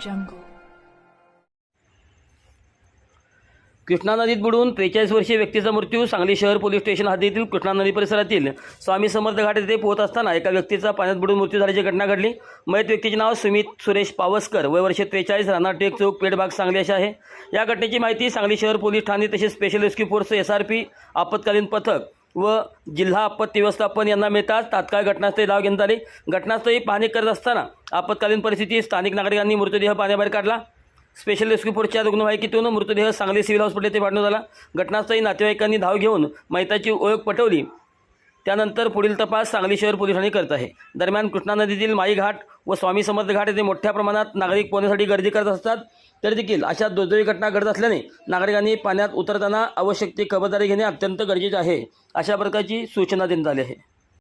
jungle. Krishna नदीत बुडून 43 वर्षीय व्यक्तीचा मृत्यू. सांगली शहर पोलीस स्टेशन हद्दीतील कृष्णा नदी परिसरातील स्वामी समर्थ घाट येथे पोहत असताना एका व्यक्तीचा पाण्यात बुडून मृत्यू झाल्याची घटना घडली. मयत व्यक्तीचे नाव सुमित सुरेश पावसकर, वय वर्ष 43, राहणार टेक चौक, पेठबाग, सांगली असे आहे. या घटनेची माहिती सांगली शहर पोलीस ठाणे तसेच स्पेशल रेस्क्यू फोर्स SRP आपत्कालीन पथक व जिल्हा आपत्ती व्यवस्थापन यांना मिळताच तात्काळ घटनास्थळी धाव घेण्यात आली. घटनास्थळी पाहणी करत असताना आपत्कालीन परिस्थितीत स्थानिक नागरिकांनी मृतदेह पाण्याबाहेर काढला. स्पेशल रेस्क्यू फोर्सच्या रुग्णवाहिकेतून मृतदेह सांगली सिव्हिल हॉस्पिटल येथे पाठवण्यात आला. घटनास्थळी नातेवाईकांनी धाव घेऊन मयताची ओळख पटवली. त्यानंतर पुढील तपास सांगली शहर पोलीस ठाणे करत आहे. दरम्यान कृष्णा नदीतील माई घाट व स्वामी समर्थ घाट येथे मोठ्या प्रमाणात नागरिक पोहण्यासाठी गर्दी करत असतात. तरी देखील अशा दुर्दैवी घटना घडत असल्याने नागरिकांनी पाण्यात उतरताना आवश्यक ती खबरदारी घेणे अत्यंत गरजेचे आहे, अशा प्रकारची सूचना देण्यात आली आहे.